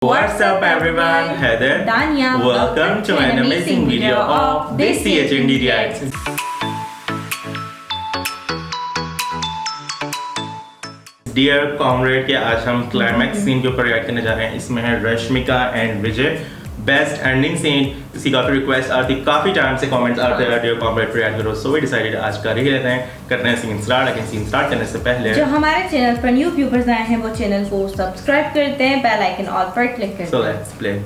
What's up everyone, Heather, Dania, welcome to an amazing video of Desi HND Reacts. Dear comrade के आज हम climax scene के ऊपर react करने जा रहे हैं। इसमें है Rashmika and Vijay best ending scene. इसी काफी रिक्वेस्ट आती, काफी टाइम से कमेंट्स आते हैं डियर कॉमरेड रिएक्ट करो, सो वी डिसाइडेड आज कर ही लेते हैं, करते हैं सीन स्टार्ट। लेकिन सीन स्टार्ट करने से पहले जो हमारे चैनल पर न्यू व्यूअर्स आए हैं वो चैनल को सब्सक्राइब करते हैं, बेल आइकन ऑल पर क्लिक करते हैं। So let's play.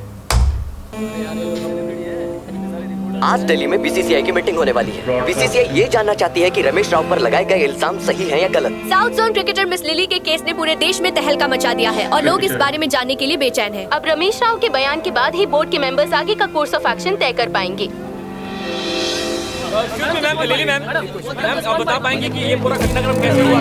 आज दिल्ली में बीसीसीआई की मीटिंग होने वाली है। बीसीसीआई ये जानना चाहती है कि रमेश राव पर लगाए गए इल्जाम सही हैं या गलत। South zone cricketer miss lily के केस ने पूरे देश में तहलका मचा दिया है और लोग इस बारे में जानने के लिए बेचैन हैं। अब रमेश राव के बयान के बाद ही बोर्ड के मेंबर्स आगे का कोर्स ऑफ एक्शन तय कर पाएंगे। लिली मैम, आप बता पाएंगे कि ये पूरा घटनाक्रम कैसे हुआ?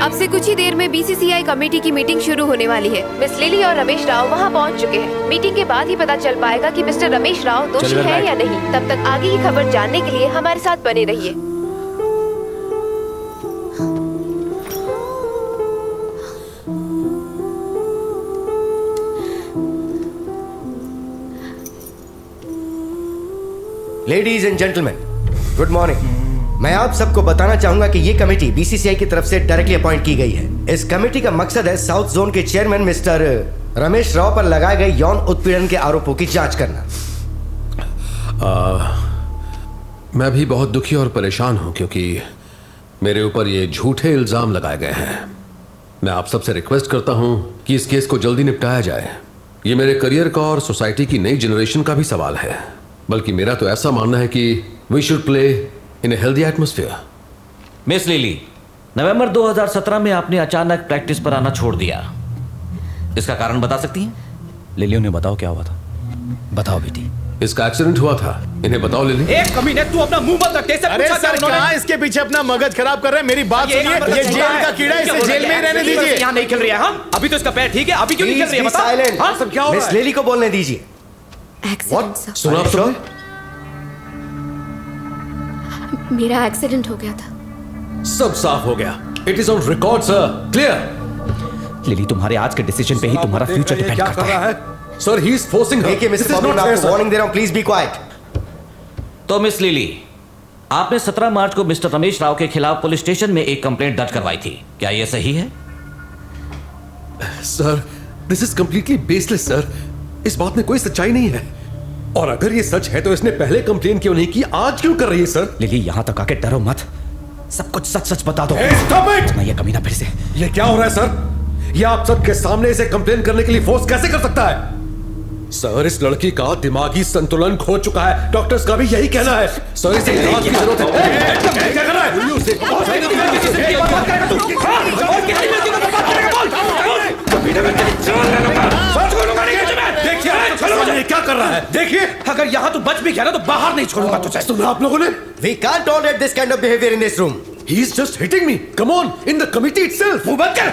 अब से कुछ ही देर में बीसीसीआई कमेटी की मीटिंग शुरू होने वाली है। मिस लिली और रमेश राव वहां पहुंच चुके हैं। मीटिंग के बाद ही पता चल पाएगा कि मिस्टर रमेश राव दोषी है या नहीं। तब तक आगे की खबर जानने के लिए हमारे साथ बने रहिए। Ladies and gentleman, good morning. मैं आप सबको बताना चाहूंगा कि ये कमेटी बीसीसीआई की तरफ से डायरेक्टली अपॉइंट की गई है। इस कमेटी का मकसद है साउथ जोन के चेयरमैन मिस्टर रमेश राव पर लगाए गए यौन उत्पीड़न के आरोपों की जांच करना। मैं भी बहुत दुखी और परेशान हूं क्योंकि मेरे ऊपर ये झूठे इल्जाम लगाए गए हैं। मैं आप सबसे रिक्वेस्ट करता हूं कि इस केस को जल्दी निपटाया जाए। ये मेरे करियर का और सोसाइटी की नई जनरेशन का भी सवाल है। बल्कि मेरा तो ऐसा मानना है कि we should play in a healthy atmosphere. Miss Lily, नवंबर 2017 में आपने अचानक प्रैक्टिस पर आना छोड़ दिया। इसका कारण बता सकती हैं? लिली, उन्हें बताओ क्या हुआ था। बताओ बेटी। इसका एक्सीडेंट हुआ था, इन्हें बताओ लिली। एक कमीने, तू अपना मुंह बंद रख। अरे सर, कहां इसके पीछे अपना मगज खराब कर रहे हैं? मेरी बात सुनिए, ये जेल का कीड़ा, इसे जेल में ही रहने दीजिए। यहाँ नहीं खेल रही है हम। अभी तो इसका पैर ठीक है, अभी क्यों नहीं खेल रही है? बता। साइलेंट। हाँ, सब क्या हो रहा है? मिस लिली को बोलने दीजिए। सुना आप सबने? मेरा एक्सीडेंट हो गया था। सब साफ हो गया। It is on record sir, clear. Lily, तुम्हारे आज के डिसीजन पे ही तुम्हारा फ्यूचर डिपेंड करता है। Sir, he is forcing her. देखिए मिस्टर बॉबी, मैं आपको वार्निंग दे रहा हूं, प्लीज बी क्वाइट। तो मिस लिली, आपने 17 मार्च को मिस्टर रमेश राव के खिलाफ पुलिस स्टेशन में एक कंप्लेंट दर्ज करवाई थी, क्या यह सही है? Sir, this is completely baseless sir. इस बात में कोई सच्चाई नहीं है। और अगर ये सच है तो इसने पहले कंप्लेन क्यों नहीं की, आज क्यों कर रही है सर? लिली, यहाँ तक आके डरो मत, सब कुछ सच सच बता दो। Stop it! ये कमीना फिर से। ये क्या हो रहा है सर? ये आप सबके सामने इसे कंप्लेन करने के लिए फोर्स कैसे कर सकता है? सर, इस लड़की का दिमागी संतुलन खो चुका है। डॉक्टर्स का भी यही कहना है। सर, इसे इलाज की जरूरत है। क्या कर रहा है? देखिए क्या कर रहा है, देखिए। अगर यहाँ तू बच भी गया ना तो बाहर नहीं छोड़ूंगा तुझे। सुना आप लोगों ने? We can't tolerate this kind of behavior in this room. He is just hitting me. Come on, in the committee itself. मुंह बंद कर।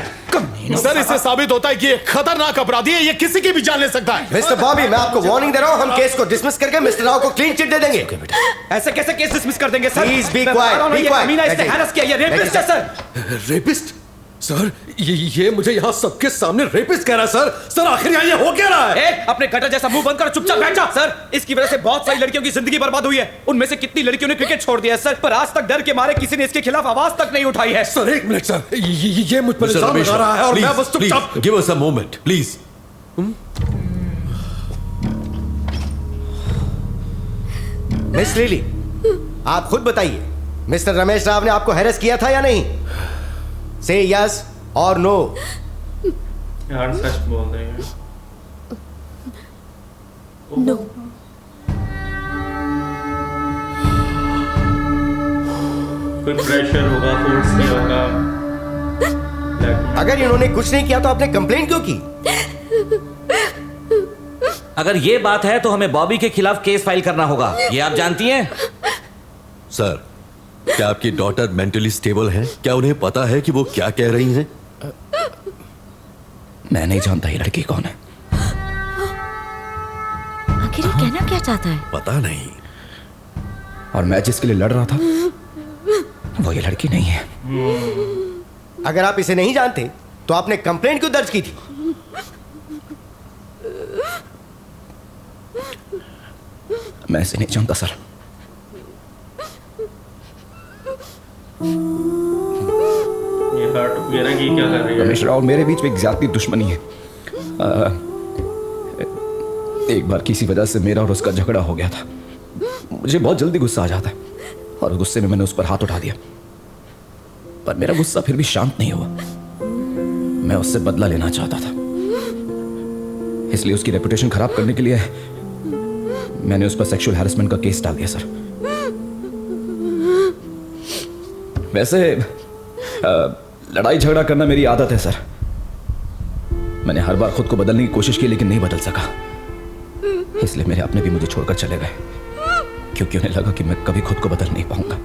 सर, इससे साबित होता है कि ये खतरनाक अपराधी है, ये किसी की भी जान ले सकता है। मिस्टर बॉबी, मैं आपको वार्निंग दे रहा हूं, हम केस को डिसमिस करके मिस्टर राव को क्लीन चिट दे देंगे। ऐसे कैसे केस डिसमिस कर देंगे sir? Please be quiet, be quiet. कमीना इसने हैरेस किया, ये रेपिस्ट है सर। रेपिस्ट? सर, ये मुझे यहाँ सबके सामने रेपिस्ट कह रहा है सर। सर, आखिर यहाँ ये हो क्या रहा है? अपने गटर जैसा मुंह बंद कर चुपचाप बैठ जा। सर, इसकी वजह से बहुत सारी लड़कियों की जिंदगी बर्बाद हुई है। उनमें से कितनी लड़कियों ने क्रिकेट छोड़ दिया है सर, पर आज तक डर के मारे किसी ने इसके खिलाफ आवाज तक नहीं उठाई है। सर, एक मिनट सर, ये मुझ पर इल्जाम लगा रहा है और मैं बस चुपचाप। Give us a moment please. Miss lily, आप खुद बताइए, मिस्टर रमेश राव ने आपको हैरेस किया था या नहीं? से यस और नो। यार सच बोल रहे हैं। नो। कोई प्रेशर होगा, फोर्स किया होगा। अगर इन्होंने कुछ नहीं किया तो आपने कंप्लेंट क्यों की? अगर ये बात है तो हमें बॉबी के खिलाफ केस फाइल करना होगा, ये आप जानती हैं? सर, क्या आपकी डॉटर मेंटली स्टेबल है? क्या उन्हें पता है कि वो क्या कह रही हैं? मैं नहीं जानता ये लड़की कौन है। आखिर ये कहना क्या चाहता है? पता नहीं। और मैं जिसके लिए लड़ रहा था वो ये लड़की नहीं है। अगर आप इसे नहीं जानते तो तो आपने कंप्लेंट क्यों दर्ज की थी? मैं ऐसे नहीं जानता सर। ये हार्ट वगैरह की क्या कर रही है? रमेश राव और मेरे बीच में एक ज्यादा दुश्मनी है। एक बार किसी वजह से मेरा और उसका झगड़ा हो गया था। मुझे बहुत जल्दी गुस्सा आ जाता है और गुस्से में मैंने उस पर हाथ उठा दिया, पर मेरा गुस्सा फिर भी शांत नहीं हुआ। मैं उससे बदला लेना चाहता था, इसलिए उसकी रेपुटेशन खराब करने के लिए मैंने उस पर सेक्सुअल हैरेसमेंट का केस डाल दिया सर। वैसे लड़ाई झगड़ा करना मेरी आदत है सर। मैंने हर बार खुद को बदलने की कोशिश की लेकिन नहीं बदल सका, इसलिए मेरे अपने भी मुझे छोड़कर चले गए, क्योंकि उन्हें लगा कि मैं कभी खुद को बदल नहीं पाऊंगा।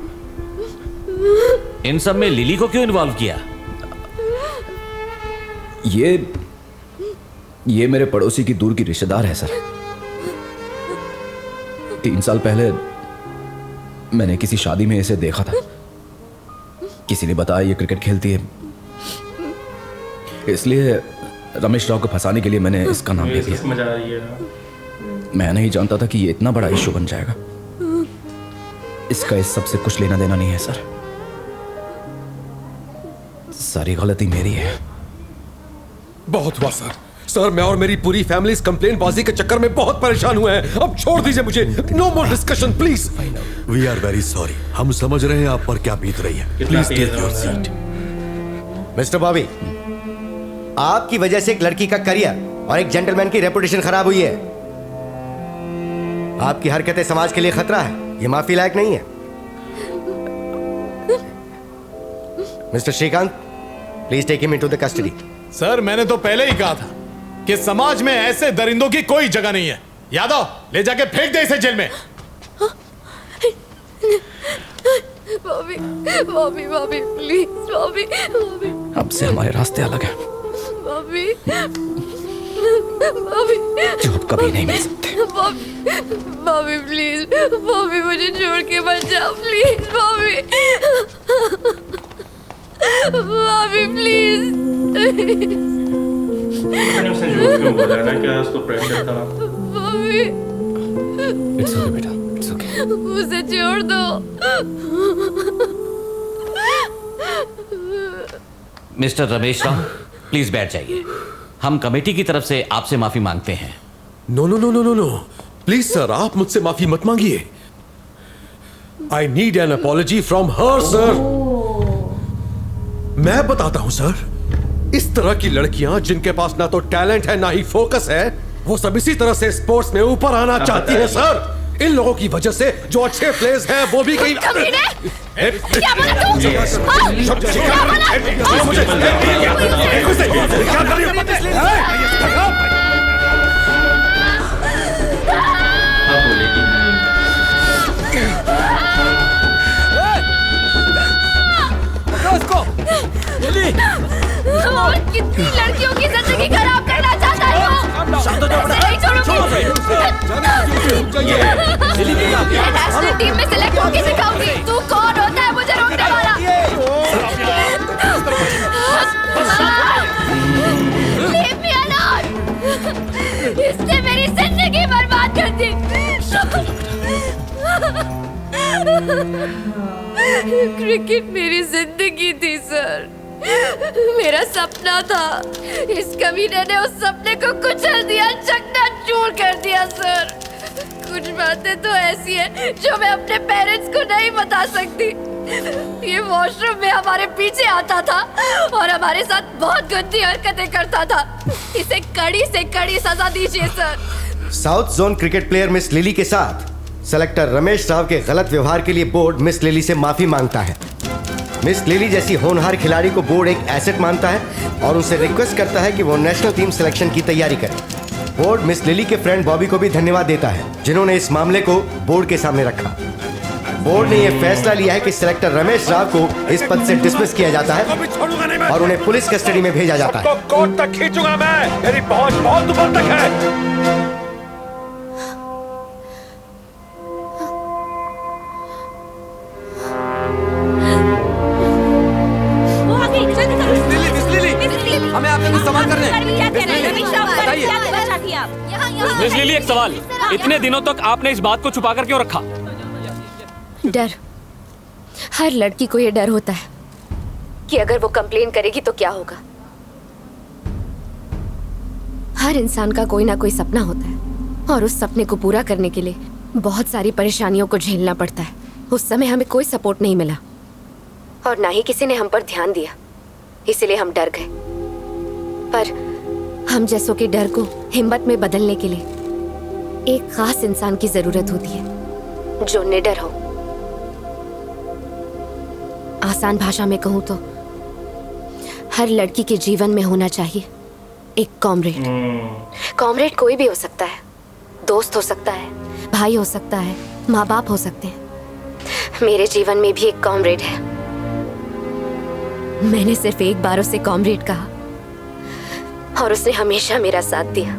इन सब में लिली को क्यों इन्वॉल्व किया? ये मेरे पड़ोसी की दूर की रिश्तेदार है सर। 3 साल पहले मैंने किसी शादी में इसे देखा था। किसी ने बताया ये क्रिकेट खेलती है, इसलिए रमेश राव को फंसाने के लिए मैंने इसका नाम ले दिया। मजा आ रही है। मैं नहीं जानता था कि ये इतना बड़ा इश्यू बन जाएगा। इसका इस सब से कुछ लेना देना नहीं है सर। सारी गलती मेरी है। बहुत हुआ सर। सर, मैं और मेरी पूरी फैमिली इस कंप्लेंट बाजी के चक्कर में बहुत परेशान हुए हैं। अब छोड़ दीजिए मुझे। No more discussion please. We are very sorry. हम समझ रहे हैं आप पर क्या बीत रही है। Please take your seat. Mister Bobby, आपकी वजह से एक लड़की का करियर और एक जेंटलमैन की रेपुटेशन खराब हुई है। आपकी हरकतें समाज के लिए खतरा है। ये माफी लायक नहीं है। Mister Srikanth, please take him into the custody. Sir, मैंने तो पहले ही कहा था कि समाज में ऐसे दरिंदों की कोई जगह नहीं है। यादव, ले जाके फेंक दे इसे जेल में। बॉबी, बॉबी, बॉबी, प्लीज, बॉबी, बॉबी। अब से हमारे रास्ते अलग हैं। बॉबी, बॉबी, जो अब कभी नहीं मिल सकते। बॉबी, बॉबी, प्लीज, बॉबी, मुझे छोड़ के मत जाओ, प्लीज, बॉबी, बॉबी, प्लीज। मैंने उसने झूठ क्यों बोला ना? क्या उसको प्रेशर था? बॉबी, इट्स ओके बेटा, इट्स ओके। उसे छोड़ दो। मिस्टर रमेश राव, प्लीज बैठ जाइए। हम कमेटी की तरफ से आपसे माफी मांगते हैं। No no no no no no, please sir, आप मुझसे माफी मत मांगिए। I need an apology from her sir. मैं बताता हूं सर, इस तरह की लड़कियां जिनके पास ना तो टैलेंट है ना ही फोकस है, वो सब इसी तरह से स्पोर्ट्स में ऊपर आना चाहती हैं सर। इन लोगों की वजह से जो अच्छे प्लेयर्स हैं वो भी कहीं क्या बोला तू? क्या कर रही हो? और कितनी लड़कियों की जिंदगी खराब करना चाहता है तू? नहीं छोड़ूंगी। नेशनल टीम में सिलेक्ट होके दिखाऊंगी तू कौन होता है मुझे रोकने वाला। Leave me alone। इसने मेरी जिंदगी बर्बाद कर दी। क्रिकेट मेरी जिंदगी थी सर, मेरा सपना था। इस कमीने ने उस सपने को कुचल दिया, चकनाचूर कर दिया सर। कुछ बातें तो ऐसी हैं जो मैं अपने पेरेंट्स को नहीं बता सकती। ये वॉशरूम में हमारे पीछे आता था और हमारे साथ बहुत गंदी हरकतें करता था। इसे कड़ी से कड़ी सजा दीजिए sir. South zone cricket player miss lily के साथ सेलेक्टर रमेश राव के गलत व्यवहार के लिए बोर्ड मिस लिली से माफी मांगता है। मिस लिली जैसी होनहार खिलाड़ी को बोर्ड एक एसेट मानता है और उनसे रिक्वेस्ट करता है कि वो नेशनल टीम सिलेक्शन की तैयारी करे। बोर्ड मिस लिली के फ्रेंड बॉबी को भी धन्यवाद देता है, जिन्होंने इस मामले को बोर्ड के सामने रखा। बोर्ड ने यह फैसला लिया है कि सिलेक्टर रमेश राव को इस पद से डिसमिस किया जाता है और उन्हें पुलिस कस्टडी में भेजा जाता है। कोर्ट तक खींचूंगा मैं, मेरी पहुंच बहुत ऊपर तक है। हमें मिस लिली, एक सवाल, इतने दिनों तक आपने इस बात को छुपा कर क्यों रखा? डर। हर लड़की को ये डर होता है कि अगर वो कंप्लेन करेगी तो क्या होगा। हर इंसान का कोई ना कोई सपना होता है और उस सपने को पूरा करने के लिए बहुत सारी परेशानियों को झेलना पड़ता है। उस समय हमें कोई सपोर्ट नहीं मिला और ना ही किसी ने हम पर ध्यान दिया, इसलिए हम डर गए। पर हम जैसों के डर को हिम्मत में बदलने के लिए एक खास इंसान की जरूरत होती है जो निडर हो। आसान भाषा में कहूं तो हर लड़की के जीवन में होना चाहिए एक कॉमरेड। कॉमरेड कोई भी हो सकता है, दोस्त हो सकता है, भाई हो सकता है, माँ बाप हो सकते हैं। मेरे जीवन में भी एक कॉमरेड है। मैंने सिर्फ एक बार उसे कॉमरेड कहा और उसने हमेशा मेरा साथ दिया।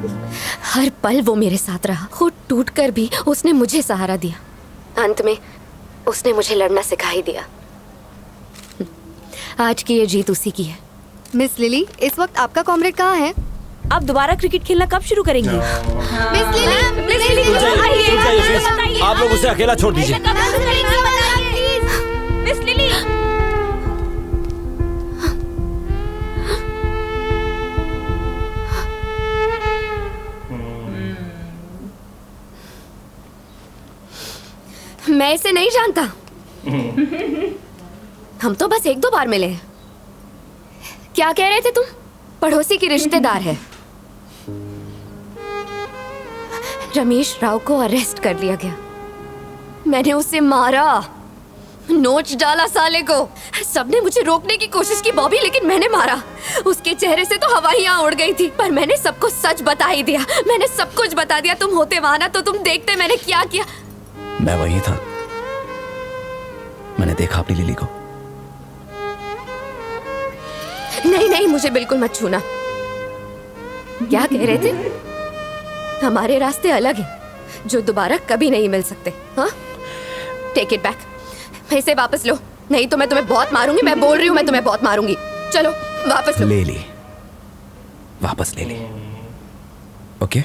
हर पल वो मेरे साथ रहा। खुद टूटकर भी उसने मुझे सहारा दिया। अंत में उसने मुझे लड़ना सिखा ही दिया। आज की ये जीत उसी की है। मिस लिली, इस वक्त आपका कॉमरेड कहाँ है? आप दोबारा क्रिकेट खेलना कब शुरू करेंगी? मिस लिली, आप लोग उसे अकेला छोड़ दीजिए। मिस लिली, मैं इसे नहीं जानता। हम तो बस एक दो बार मिले हैं। क्या कह रहे थे तुम? पड़ोसी की रिश्तेदार है। रमेश राव को अरेस्ट कर लिया गया। मैंने उसे मारा, नोच डाला साले को। सबने मुझे रोकने की कोशिश की बॉबी, लेकिन मैंने मारा। उसके चेहरे से तो हवाइयां उड़ गई थी, पर मैंने सबको सच बता ही दिया। मैंने सब कुछ बता दिया। तुम होते वहां ना तो तुम देखते मैंने क्या किया। मैं वही था। मैंने देखा अपनी लिली को। नहीं नहीं, मुझे बिल्कुल मत छूना। क्या कह रहे थे? हमारे रास्ते अलग हैं, जो दोबारा कभी नहीं मिल सकते। हाँ, टेक इट बैक। इसे वापस लो, नहीं तो मैं तुम्हें बहुत मारूंगी। मैं बोल रही हूँ, मैं तुम्हें बहुत मारूंगी। चलो वापस लो। ले ली, वापस ले ली। ओके?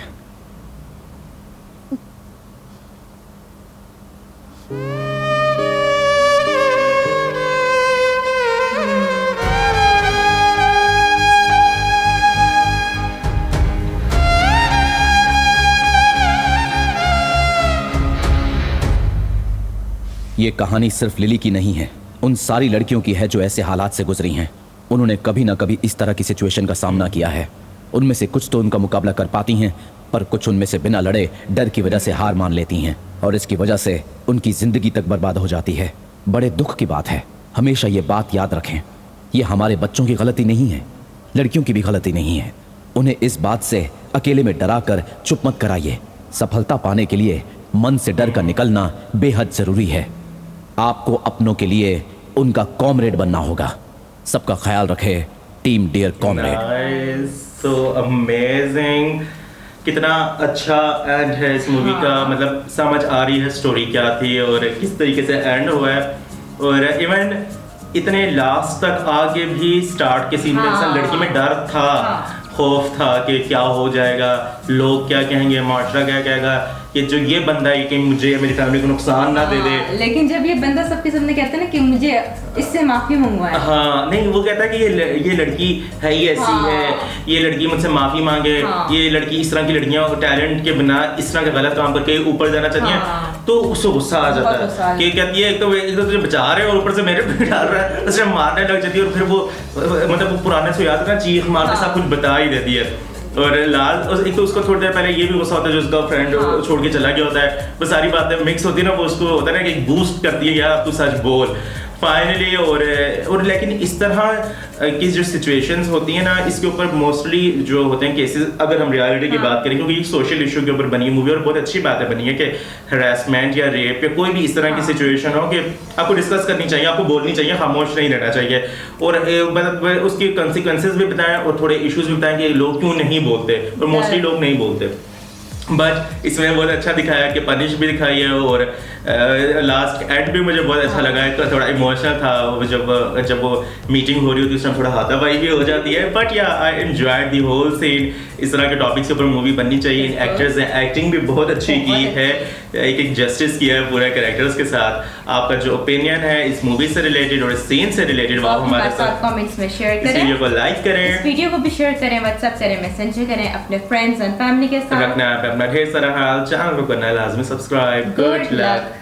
ये कहानी सिर्फ लिली की नहीं है, उन सारी लड़कियों की है जो ऐसे हालात से गुजरी हैं। उन्होंने कभी ना कभी इस तरह की सिचुएशन का सामना किया है। उनमें से कुछ तो उनका मुकाबला कर पाती हैं, पर कुछ उनमें से बिना लड़े डर की वजह से हार मान लेती हैं और इसकी वजह से उनकी जिंदगी तक बर्बाद हो जाती है। बड़े दुख की बात है। हमेशा ये बात याद रखें, ये हमारे बच्चों की गलती नहीं है, लड़कियों की भी गलती नहीं है। उन्हें इस बात से अकेले में डरा कर चुप मत कराइए। सफलता पाने के लिए मन से डर कर निकलना बेहद जरूरी है। आपको अपनों के लिए उनका कॉमरेड बनना होगा। सबका ख्याल रखे, team dear comrade. So amazing, कितना अच्छा एंड है इस मूवी का। मतलब समझ आ रही है स्टोरी क्या थी और किस तरीके से एंड हुआ है। और इवन इतने लास्ट तक आगे भी स्टार्ट के सीन में इंसान लड़की में डर था, खौफ था कि क्या हो जाएगा, लोग क्या कहेंगे, माशरा क्या कहेगा, कि जो ये बंदा है कि मुझे मेरी फैमिली को नुकसान ना दे दे। लेकिन जब ये बंदा सबके सामने कहता है ना कि मुझे इससे माफी मंगवाए। हाँ, नहीं, वो कहता है कि ये लड़की है ही ऐसी है, ये लड़की मुझसे माफी मांगे, ये लड़की इस तरह की लड़कियां टैलेंट के बिना इस तरह का गलत काम करके ऊपर जाना चाहती हैं। तो उसको गुस्सा आ जाता है कि कहती है एक तो तुझे बचा रहे और ऊपर से मेरे पे डाल रहा है, उससे मारने लग जाती है। और फिर वो मतलब वो पुराने से याद है ना, चीख मार के सब कुछ बता ही देती है। और लाल एक तो उसको थोड़ी देर पहले ये भी गुस्सा होता है जो उसका फ्रेंड छोड़ के चला गया होता है। वो सारी बातें मिक्स होती है ना, वो उसको होता है ना कि बूस्ट करती है, यार तू सच बोल फाइनली। और लेकिन इस तरह की जो सिचुएशंस होती हैं ना, इसके ऊपर मोस्टली जो होते हैं केसेस, अगर हम रियलिटी की बात करें, क्योंकि ये सोशल इशू के ऊपर बनी मूवी और बहुत अच्छी बात है बनी है कि हरासमेंट या रेप या कोई भी इस तरह की सिचुएशन हो कि आपको डिस्कस करनी चाहिए, आपको बोलनी चाहिए, खामोश नहीं रहना चाहिए। और मतलब उसके कंसिक्वेंसेज भी बताएं और थोड़े इश्यूज भी बताएं कि लोग क्यों नहीं बोलते, और मोस्टली लोग नहीं बोलते। बट इसमें बहुत अच्छा दिखाया कि पनिश भी दिखाई है और लास्ट एंड भी मुझे बहुत अच्छा लगा है, थोड़ा इमोशनल था वो जब वो मीटिंग हो रही होती है उस टाइम थोड़ा हाथापाई भी हो जाती है, but yeah I enjoyed the whole scene. इस तरह के टॉपिक्स के ऊपर मूवी बननी चाहिए। एक्टर्स ने एक्टिंग भी बहुत अच्छी की है, एक जस्टिस किया है पूरे कैरेक्टर्स के साथ। आपका जो ओपिनियन है इस मूवी से रिलेटेड और इस सीन से रिलेटेड वो हमारे साथ कमेंट्स में शेयर करें। इस वीडियो को लाइक करें, इस वीडियो को भी शेयर करें, व्हाट्सएप करें, मैसेंजर करें अपने फ्रेंड्स एंड फैमिली के साथ। रखना है अपना ढेर सारा ख्याल, चैनल को करना है लाजमी सब्सक्राइब। Good luck.